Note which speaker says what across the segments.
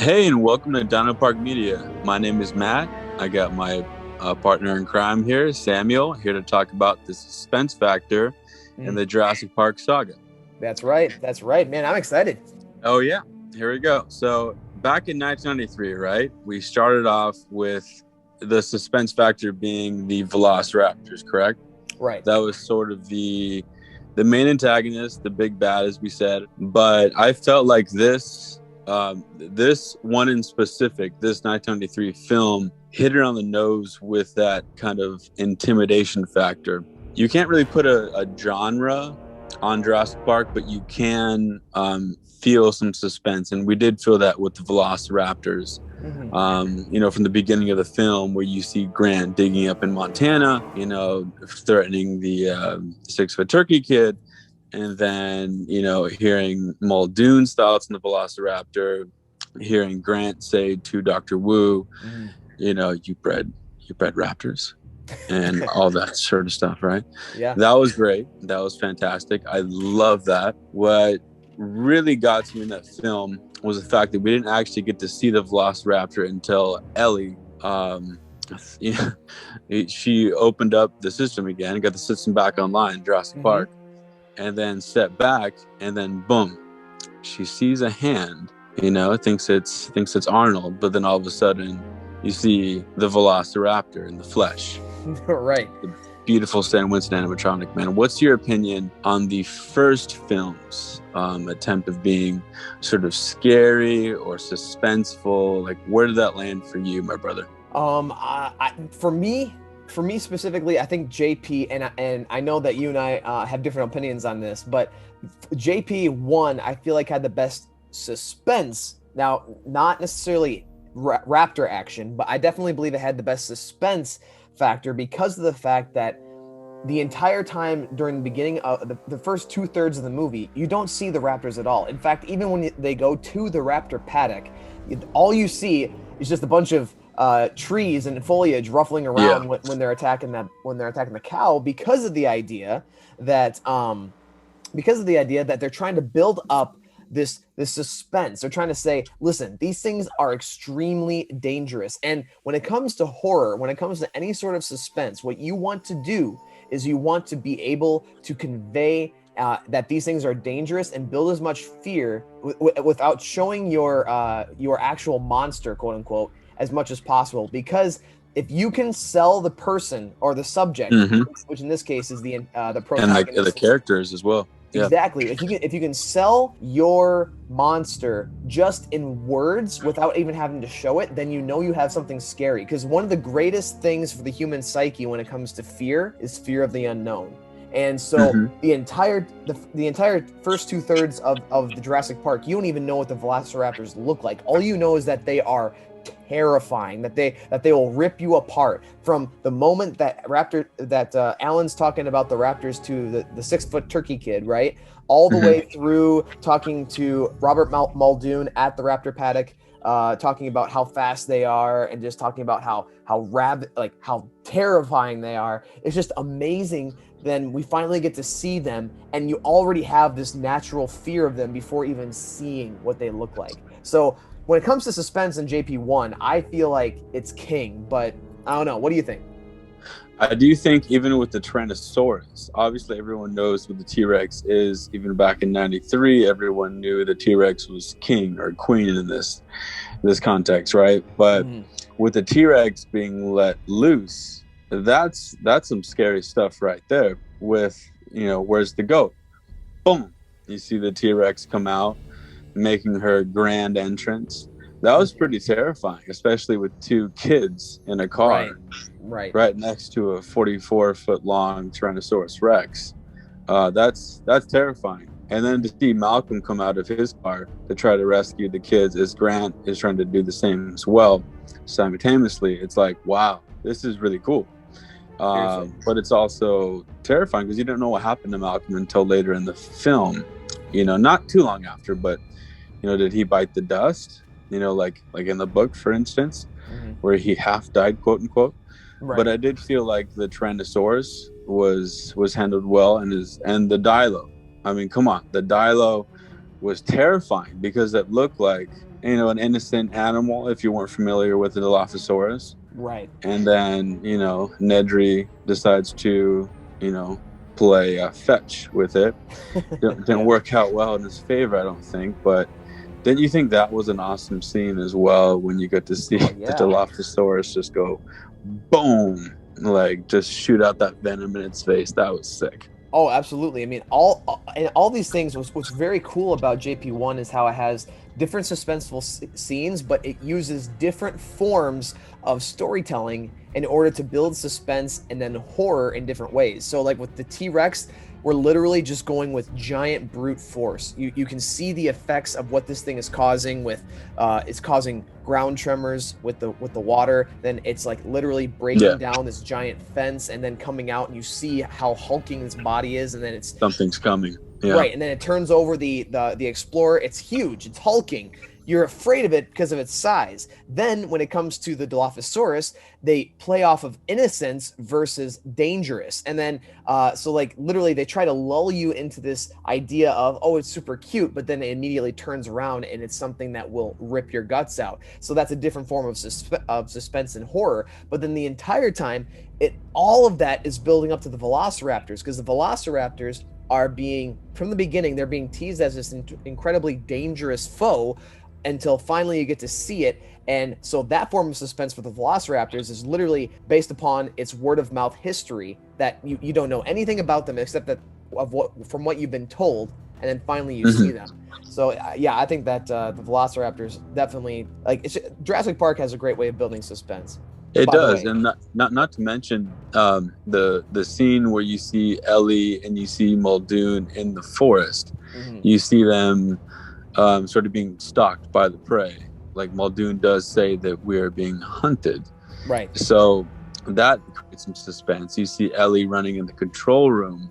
Speaker 1: Hey, and welcome to Dino Park Media. My name is Matt. I got my partner in crime here, Samuel, here to talk about the suspense factor in the Jurassic Park saga.
Speaker 2: That's right. That's right, man. I'm excited.
Speaker 1: Oh, yeah. Here we go. So back in 1993, right, we started off with the suspense factor being the Velociraptors, correct?
Speaker 2: Right.
Speaker 1: That was sort of the main antagonist, the big bad, as we said. But I felt like this one in specific, this 1993 film, hit it on the nose with that kind of intimidation factor. You can't really put a genre on Jurassic Park, but you can feel some suspense, and we did feel that with the Velociraptors. From the beginning of the film, where you see Grant digging up in Montana, threatening the 6-foot turkey kid, and then hearing Muldoon's thoughts on the Velociraptor, hearing Grant say to Dr. Wu, you bred raptors, and all that sort of stuff, right?
Speaker 2: Yeah.
Speaker 1: That was great. That was fantastic. I love that. What really got to me in that film was the fact that we didn't actually get to see the Velociraptor until Ellie, she opened up the system again, got the system back online, Jurassic Park, and then stepped back, and then boom, she sees a hand, thinks it's Arnold, but then all of a sudden you see the Velociraptor in the flesh.
Speaker 2: Right.
Speaker 1: The beautiful Stan Winston animatronic, man. What's your opinion on the first film's attempt of being sort of scary or suspenseful? Like, where did that land for you, my brother?
Speaker 2: For me specifically, I think JP, and I know that you and I have different opinions on this, but JP1, I feel like had the best suspense. Now, not necessarily raptor action, but I definitely believe it had the best suspense factor because of the fact that the entire time during the beginning of the first 2/3 of the movie, you don't see the raptors at all. In fact, even when they go to the raptor paddock, all you see is just a bunch of trees and foliage ruffling around when they're attacking the cow, because of the idea that they're trying to build up this suspense. They're trying to say, listen, these things are extremely dangerous. And when it comes to horror, when it comes to any sort of suspense, what you want to do is you want to be able to convey that these things are dangerous and build as much fear without showing your actual monster, quote unquote, as much as possible. Because if you can sell the person or the subject, which in this case is the protagonist,
Speaker 1: and the characters as well.
Speaker 2: Yeah. Exactly. If you can sell your monster just in words without even having to show it, then you know you have something scary. Because one of the greatest things for the human psyche when it comes to fear is fear of the unknown. And so the entire first 2/3 of the Jurassic Park, you don't even know what the Velociraptors look like. All you know is that they are terrifying, that they will rip you apart. From the moment that Alan's talking about the raptors to the 6-foot turkey kid, right, all the way through talking to Robert Muldoon at the raptor paddock, talking about how fast they are, and just talking about how terrifying they are. It's just amazing. Then we finally get to see them, and you already have this natural fear of them before even seeing what they look like. So when it comes to suspense in JP1, I feel like it's king, but I don't know. What do you think?
Speaker 1: I do think even with the Tyrannosaurus, obviously everyone knows what the T-Rex is. Even back in 93, everyone knew the T-Rex was king or queen in this context, right? But with the T-Rex being let loose, that's some scary stuff right there. With, where's the goat? Boom. You see the T-Rex come out, making her grand entrance. That was pretty terrifying, especially with two kids in a car right next to a 44-foot long Tyrannosaurus Rex. That's terrifying. And then to see Malcolm come out of his car to try to rescue the kids as Grant is trying to do the same as well simultaneously, it's like, wow, this is really cool. But it's also terrifying because you don't know what happened to Malcolm until later in the film. Not too long after, but did he bite the dust? Like in the book, for instance, where he half died, quote unquote. Right. But I did feel like the Tyrannosaurus was handled well, and the Dilo. I mean, come on, the Dilo was terrifying because it looked like an innocent animal if you weren't familiar with the Dilophosaurus.
Speaker 2: Right.
Speaker 1: And then, Nedry decides to, play fetch with it. Didn't
Speaker 2: Yeah.
Speaker 1: work out well in his favor, I don't think. But didn't you think that was an awesome scene as well when you get to see
Speaker 2: Oh
Speaker 1: the
Speaker 2: yeah.
Speaker 1: Dilophosaurus just go boom, like just shoot out that venom in its face? That was sick.
Speaker 2: Oh, absolutely. I mean, all these things. What's very cool about JP1 is how it has different suspenseful scenes, but it uses different forms of storytelling in order to build suspense and then horror in different ways. So, like with the T-Rex, we're literally just going with giant brute force. You can see the effects of what this thing is causing with it's causing ground tremors with the water. Then it's like literally breaking down this giant fence and then coming out, and you see how hulking this body is, and then it's
Speaker 1: Something's coming. Yeah.
Speaker 2: right, and then it turns over the Explorer. It's huge. It's hulking. You're afraid of it because of its size. Then when it comes to the Dilophosaurus, they play off of innocence versus dangerous. And then so like literally they try to lull you into this idea of, oh, it's super cute, but then it immediately turns around and it's something that will rip your guts out. So that's a different form of suspense and horror. But then the entire time, all of that is building up to the Velociraptors, because the Velociraptors are being, from the beginning, they're being teased as this incredibly dangerous foe until finally you get to see it. And so that form of suspense for the Velociraptors is literally based upon its word of mouth history, that you don't know anything about them except that from what you've been told, and then finally you see them. So yeah, I think that the Velociraptors definitely, like, Jurassic Park has a great way of building suspense.
Speaker 1: It does, and not to mention the scene where you see Ellie and you see Muldoon in the forest.
Speaker 2: Mm-hmm.
Speaker 1: You see them sort of being stalked by the prey. Like Muldoon does say that we are being hunted.
Speaker 2: Right.
Speaker 1: So that creates some suspense. You see Ellie running in the control room,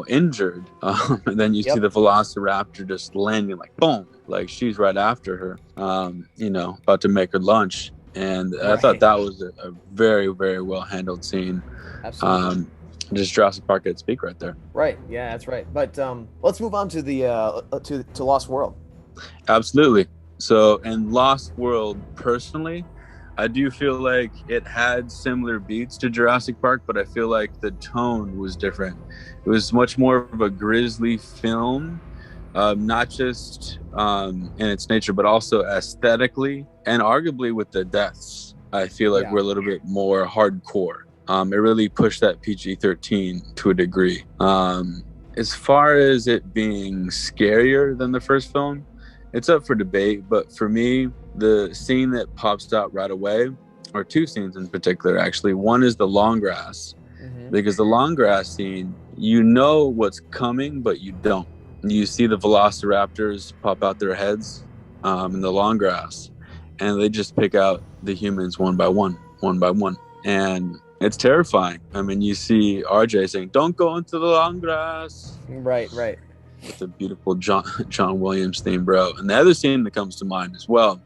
Speaker 1: injured, and then you see the Velociraptor just landing like boom, like she's right after her, about to make her lunch. And I thought that was a very, very well handled scene.
Speaker 2: Absolutely.
Speaker 1: Just Jurassic Park at its peak right there.
Speaker 2: Right. Yeah, that's right. But let's move on to the to Lost World.
Speaker 1: Absolutely. So in Lost World, personally, I do feel like it had similar beats to Jurassic Park, but I feel like the tone was different. It was much more of a grisly film, not just in its nature, but also aesthetically, and arguably with the deaths. I feel like we're a little bit more hardcore. It really pushed that PG-13 to a degree. As far as it being scarier than the first film, it's up for debate, but for me, the scene that pops out right away, or two scenes in particular, actually. One is the long grass, because the long grass scene, you know what's coming, but you don't. You see the Velociraptors pop out their heads in the long grass, and they just pick out the humans one by one. And it's terrifying. I mean, you see RJ saying, "Don't go into the long grass."
Speaker 2: Right.
Speaker 1: It's a beautiful John Williams theme, bro. And the other scene that comes to mind as well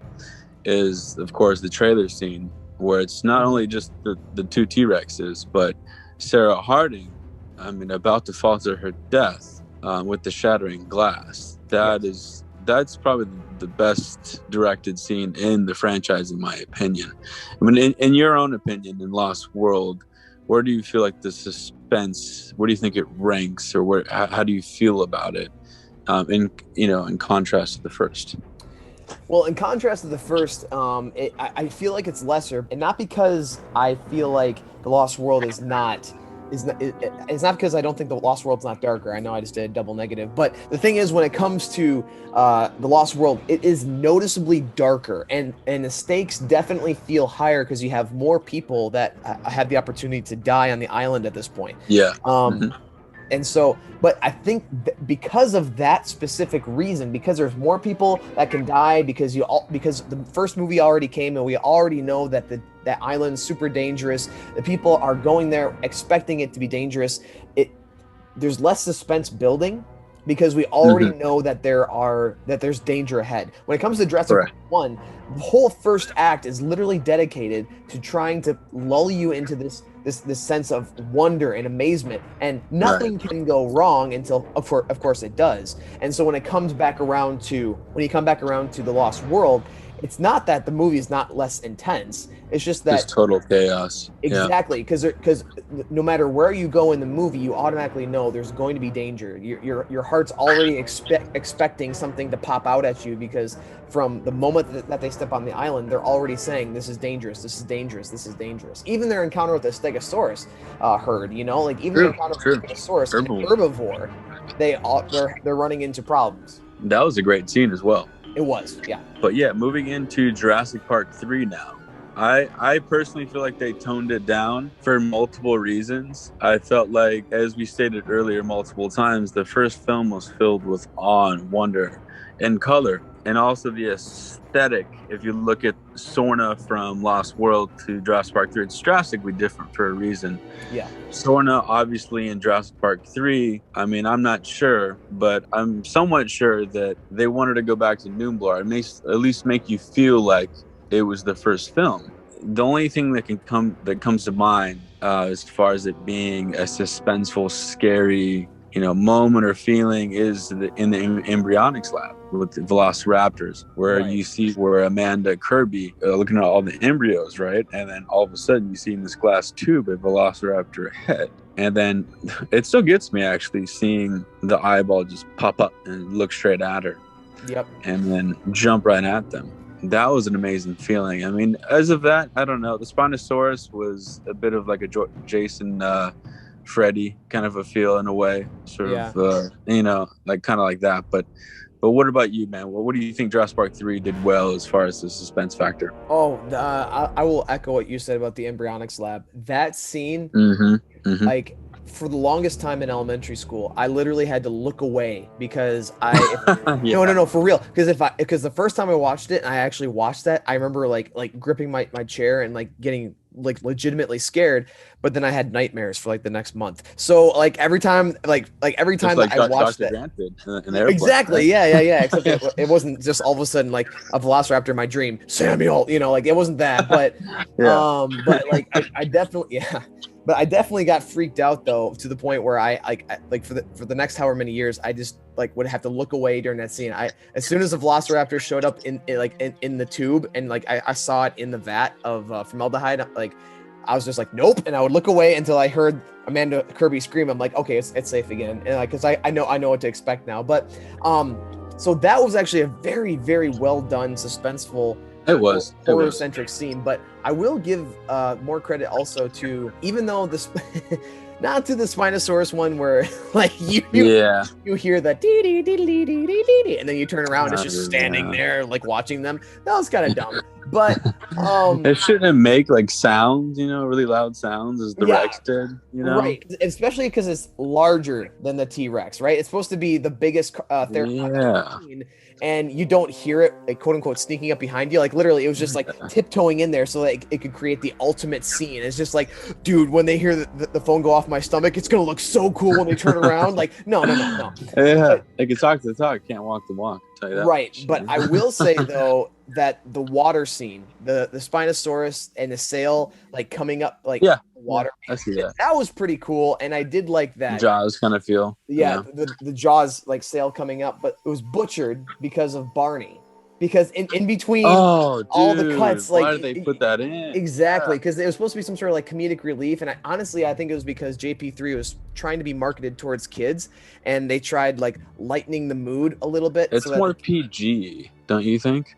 Speaker 1: is, of course, the trailer scene, where it's not only just the two T-Rexes, but Sarah Harding, about to fall to her death with the shattering glass. That's probably the best directed scene in the franchise, in my opinion. I mean, in your own opinion, in Lost World, where do you feel like the suspense, where do you think it ranks, or how do you feel about it in contrast to the first?
Speaker 2: Well, in contrast to the first, I feel like it's lesser, and not because I feel like the Lost World it's not because I don't think the Lost World's not darker. I know I just did a double negative, but the thing is, when it comes to the Lost World, it is noticeably darker, and the stakes definitely feel higher because you have more people that have the opportunity to die on the island at this point.
Speaker 1: Yeah.
Speaker 2: And so, but I think because of that specific reason, because there's more people that can die, because the first movie already came and we already know that that island's super dangerous. The people are going there expecting it to be dangerous. There's less suspense building, because we already know that there's danger ahead. When it comes to Jurassic Park 1, the whole first act is literally dedicated to trying to lull you into this sense of wonder and amazement, and nothing can go wrong until of course it does. And so when you come back around to the Lost World, it's not that the movie is not less intense. It's just that
Speaker 1: it's total chaos.
Speaker 2: Exactly, because no matter where you go in the movie, you automatically know there's going to be danger. Your heart's already expecting something to pop out at you, because from the moment that they step on the island, they're already saying, "This is dangerous. This is dangerous. This is dangerous." Even their encounter with the Stegosaurus herd, like even their encounter with the Stegosaurus, an herbivore, they're running into problems.
Speaker 1: That was a great scene as well.
Speaker 2: It was, yeah.
Speaker 1: But yeah, moving into Jurassic Park 3 now. I personally feel like they toned it down for multiple reasons. I felt like, as we stated earlier multiple times, the first film was filled with awe and wonder and color, and also the aesthetic. If you look at Sorna from Lost World to Jurassic Park 3, it's drastically different for a reason.
Speaker 2: Yeah.
Speaker 1: Sorna, obviously, in Jurassic Park 3, I mean, I'm not sure, but I'm somewhat sure that they wanted to go back to Noomblar. It makes at least make you feel like it was the first film. The only thing that comes to mind as far as it being a suspenseful, scary, moment or feeling is in the embryonics lab with the velociraptors, where you see where Amanda Kirby looking at all the embryos, right? And then all of a sudden you see in this glass tube a velociraptor head. And then it still gets me actually seeing the eyeball just pop up and look straight at her.
Speaker 2: Yep.
Speaker 1: And then jump right at them. That was an amazing feeling. I mean, as of that, I don't know. The Spinosaurus was a bit of like a Jason Freddy kind of a feel in a way, sort of, like kind of like that. But what about you, man? What do you think Jurassic Park 3 did well as far as the suspense factor?
Speaker 2: Oh, I will echo what you said about the embryonics lab. That scene, like, for the longest time in elementary school, I literally had to look away because no, for real. Because the first time I watched it, and I actually watched that, I remember like gripping my chair and like getting like legitimately scared, but then I had nightmares for like the next month. So like every time that I watched it, exactly, right? yeah. Except it wasn't just all of a sudden like a velociraptor in my dream, Samuel. Like it wasn't that, but but like I definitely But I definitely got freaked out though, to the point where I for the next however many years, I just like would have to look away during that scene. As soon as the velociraptor showed up in the tube, and like I saw it in the vat of formaldehyde, like I was just like, nope. And I would look away until I heard Amanda Kirby scream. I'm like, okay, it's safe again. And like, cause I know what to expect now. But so that was actually a very, very well done, suspenseful, horror-centric scene. But I will give more credit also to, even though this, not to the Spinosaurus one where like you hear the dee dee dee dee dee dee dee, and then you turn around, it's just standing there like watching them. That was kind of dumb. But
Speaker 1: it shouldn't make like sounds, really loud sounds as the Rex did,
Speaker 2: right? Especially because it's larger than the T-Rex, right? It's supposed to be the biggest theropod, and you don't hear it, like, quote unquote, sneaking up behind you. Like literally, it was just like tiptoeing in there so that it could create the ultimate scene. It's just like, dude, when they hear the phone go off my stomach, it's gonna look so cool when they turn around. Like, no.
Speaker 1: Yeah, they can talk the talk, can't walk the walk. I'll tell you that.
Speaker 2: Right, but I will say though that the water scene, the Spinosaurus and the sail like coming up like water,
Speaker 1: I see that.
Speaker 2: That was pretty cool, and I did like that
Speaker 1: Jaws kind of feel.
Speaker 2: The Jaws like sail coming up, but it was butchered because of Barney. Because in between all the cuts, like,
Speaker 1: why did they put that in?
Speaker 2: Exactly, because it was supposed to be some sort of like comedic relief, and I think it was because JP3 was trying to be marketed towards kids, and they tried like lightening the mood a little bit.
Speaker 1: It's more PG, don't you think?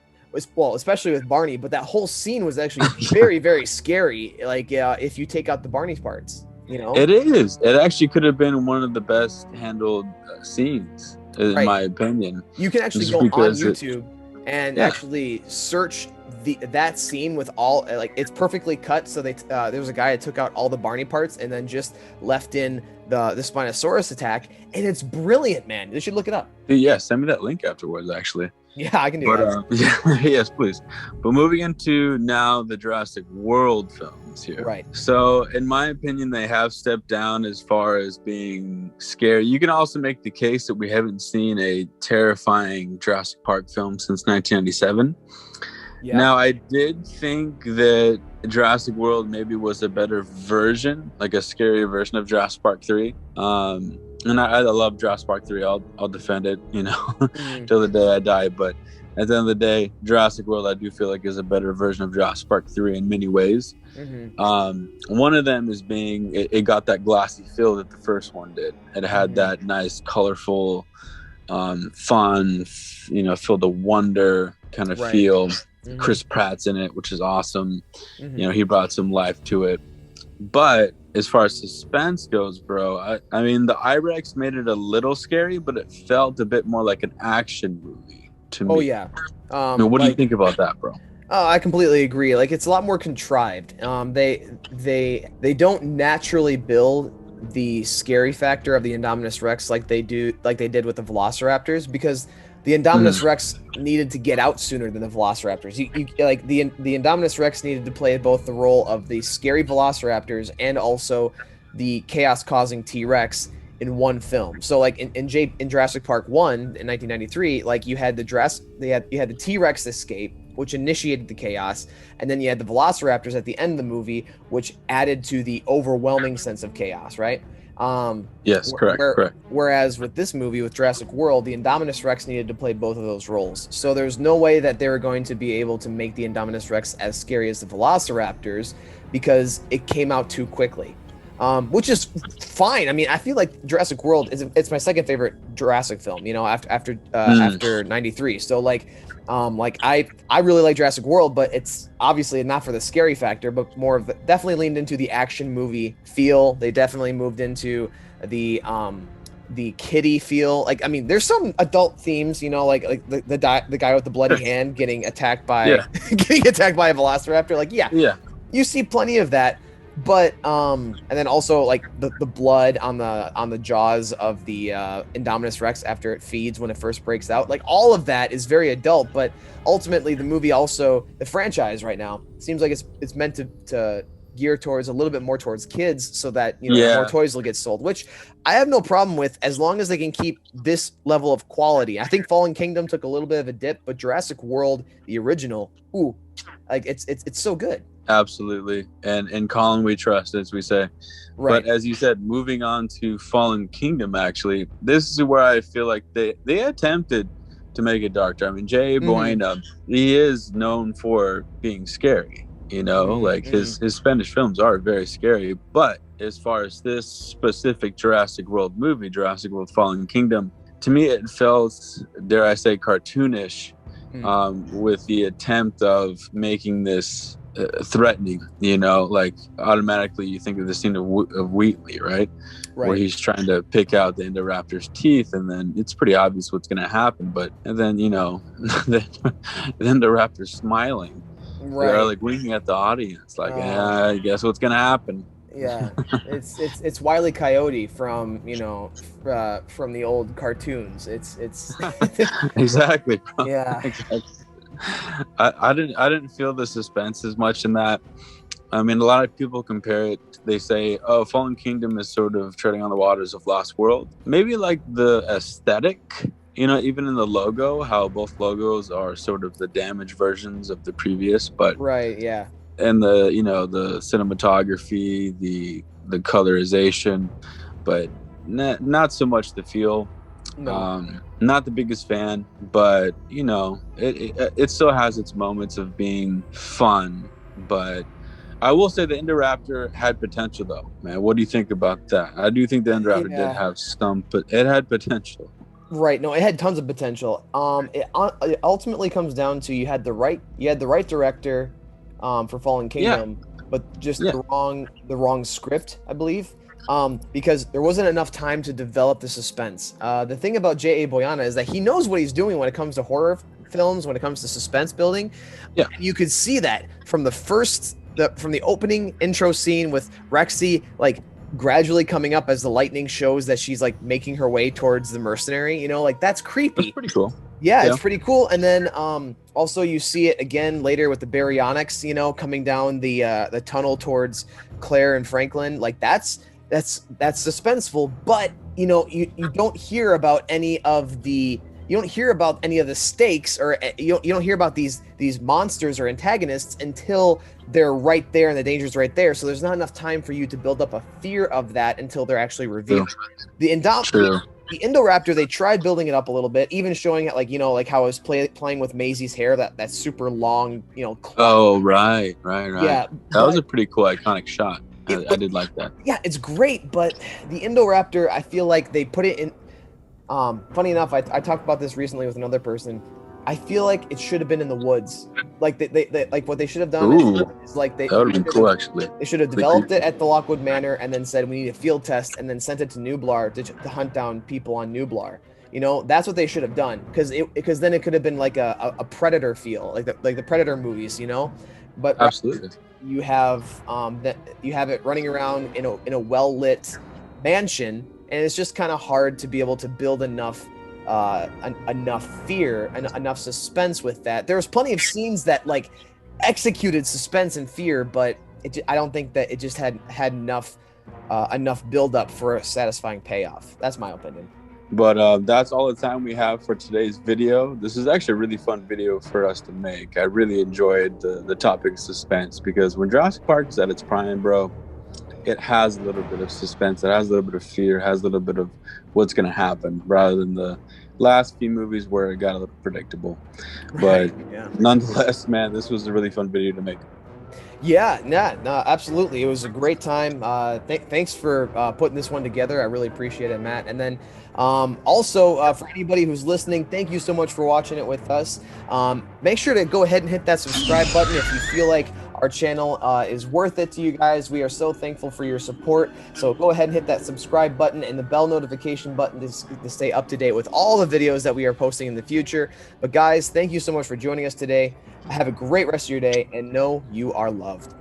Speaker 2: Well, especially with Barney, but that whole scene was actually very, very scary. Like, if you take out the Barney parts,
Speaker 1: it is. It actually could have been one of the best handled scenes, in my opinion.
Speaker 2: You can actually go on YouTube and actually search that scene with all, like, it's perfectly cut. So there was a guy that took out all the Barney parts and then just left in the Spinosaurus attack, and it's brilliant, man. You should look it up.
Speaker 1: Yeah, send me that link afterwards, actually.
Speaker 2: Yeah, I can do
Speaker 1: But
Speaker 2: that.
Speaker 1: yes, please. But moving into now the Jurassic World films here.
Speaker 2: Right.
Speaker 1: So, in my opinion, they have stepped down as far as being scary. You can also make the case that we haven't seen a terrifying Jurassic Park film since 1997.
Speaker 2: Yeah.
Speaker 1: Now, I did think that Jurassic World maybe was a better version, like a scarier version of Jurassic Park 3. And I love Jurassic Park 3. I'll defend it, till the day I die. But at the end of the day, Jurassic World, I do feel like is a better version of Jurassic Park 3 in many ways. One of them is being, it got that glossy feel that the first one did. It had that nice, colorful, fun, filled with wonder kind of feel. Chris Pratt's in it, which is awesome. He brought some life to it. But as far as suspense goes, bro, I mean, the IREX made it a little scary, but it felt a bit more like an action movie to me.
Speaker 2: Oh yeah.
Speaker 1: What do you think about that, bro?
Speaker 2: I completely agree. Like, it's a lot more contrived. They don't naturally build the scary factor of the Indominus Rex like they did with the Velociraptors, because the Indominus Rex needed to get out sooner than the Velociraptors. The Indominus Rex needed to play both the role of the scary Velociraptors and also the chaos-causing T-Rex in one film. So like in Jurassic Park 1 in 1993, like you had the T-Rex escape, which initiated the chaos, and then you had the Velociraptors at the end of the movie, which added to the overwhelming sense of chaos, right?
Speaker 1: Yes, correct.
Speaker 2: Whereas with this movie, with Jurassic World, the Indominus Rex needed to play both of those roles. So there's no way that they were going to be able to make the Indominus Rex as scary as the Velociraptors, because it came out too quickly. Which is fine. I mean, I feel like Jurassic World it's my second favorite Jurassic film, after 93. So I really like Jurassic World, but it's obviously not for the scary factor, but more of definitely leaned into the action movie feel. They definitely moved into the kiddie feel. Like, I mean, there's some adult themes, like the guy with the bloody hand getting attacked by getting attacked by a Velociraptor. Like, yeah, you see plenty of that. But and then also like the blood on the jaws of the Indominus Rex after it feeds when it first breaks out, like all of that is very adult. But ultimately, the movie also, the franchise right now seems like it's meant to gear towards a little bit more towards kids, so that more toys will get sold, which I have no problem with, as long as they can keep this level of quality. I think Fallen Kingdom took a little bit of a dip, but Jurassic World, the original, it's so good.
Speaker 1: Absolutely. And in Colin we trust, as we say. Right. But as you said, moving on to Fallen Kingdom, actually, this is where I feel like they attempted to make it darker. I mean, J.A. Buena, he is known for being scary, his Spanish films are very scary. But as far as this specific Jurassic World movie, Jurassic World Fallen Kingdom, to me it felt, dare I say, cartoonish, with the attempt of making this threatening, like automatically you think of the scene of Wheatley, right? Where he's trying to pick out the Indoraptor's teeth, and then it's pretty obvious what's going to happen. And then then the Indoraptor's smiling, they're like winking at the audience, like, I guess what's going to happen.
Speaker 2: Yeah, it's Wile E. Coyote from from the old cartoons. It's
Speaker 1: exactly, bro.
Speaker 2: Yeah,
Speaker 1: exactly. I didn't feel the suspense as much in that. I mean, a lot of people compare it. They say, "Oh, Fallen Kingdom is sort of treading on the waters of Lost World." Maybe like the aesthetic, even in the logo, how both logos are sort of the damaged versions of the previous. But and the cinematography, the colorization, but not so much the feel.
Speaker 2: No.
Speaker 1: Not the biggest fan, but it still has its moments of being fun. But I will say the Indoraptor had potential, though, man. What do you think about that? I do think the Indoraptor did have some, but it had potential.
Speaker 2: Right. No, it had tons of potential. It ultimately comes down to you had the right director for Fallen Kingdom, but just the wrong script, I believe. Because there wasn't enough time to develop the suspense. The thing about J.A. Buena is that he knows what he's doing when it comes to horror films, when it comes to suspense building. Yeah. And you could see that from the opening intro scene with Rexy, like gradually coming up as the lightning shows that she's like making her way towards the mercenary, like that's creepy.
Speaker 1: That's pretty cool.
Speaker 2: Yeah,
Speaker 1: Yeah.
Speaker 2: it's pretty cool. And then also you see it again later with the baryonyx, coming down the tunnel towards Claire and Franklin. Like that's suspenseful, but you don't hear about any of the stakes, or you don't hear about these monsters or antagonists until they're right there and the danger's right there. So there's not enough time for you to build up a fear of that until they're actually
Speaker 1: True.
Speaker 2: revealed. The Indom
Speaker 1: True.
Speaker 2: the Indoraptor, they tried building it up a little bit, even showing it like how I was playing with Maisie's hair, that super long,
Speaker 1: Oh, right, right, right.
Speaker 2: yeah,
Speaker 1: That was
Speaker 2: but
Speaker 1: a pretty cool, iconic shot.
Speaker 2: it,
Speaker 1: I did like that.
Speaker 2: yeah, it's great, but the Indoraptor, I feel like they put it in. Funny enough, I talked about this recently with another person. I feel like it should have been in the woods. Like they like what they should have done
Speaker 1: Ooh,
Speaker 2: is like
Speaker 1: that would have been cool, actually.
Speaker 2: they should have
Speaker 1: Really
Speaker 2: developed
Speaker 1: creepy.
Speaker 2: it at the Lockwood Manor and then said we need a field test and then sent it to Nublar to hunt down people on Nublar. That's what they should have done, because then it could have been like a Predator feel, like the Predator movies. But
Speaker 1: Absolutely.
Speaker 2: you have you have it running around in a well lit mansion, and it's just kind of hard to be able to build enough enough fear and enough suspense with that. There was plenty of scenes that like executed suspense and fear, but I don't think that it just had enough build up for a satisfying payoff. That's my opinion.
Speaker 1: But that's all the time we have for today's video. This is actually a really fun video for us to make. I really enjoyed the topic of suspense, because when Jurassic Park is at its prime, bro, it has a little bit of suspense. It has a little bit of fear, has a little bit of what's going to happen, rather than the last few movies where it got a little predictable. But
Speaker 2: Yeah.
Speaker 1: nonetheless, man, this was a really fun video to make.
Speaker 2: Yeah, no, absolutely. It was a great time. Thanks for putting this one together. I really appreciate it, Matt. And then also, for anybody who's listening, thank you so much for watching it with us. Make sure to go ahead and hit that subscribe button if you feel like our channel is worth it to you guys. We are so thankful for your support. So go ahead and hit that subscribe button and the bell notification button to stay up to date with all the videos that we are posting in the future. But guys, thank you so much for joining us today. Have a great rest of your day, and know you are loved.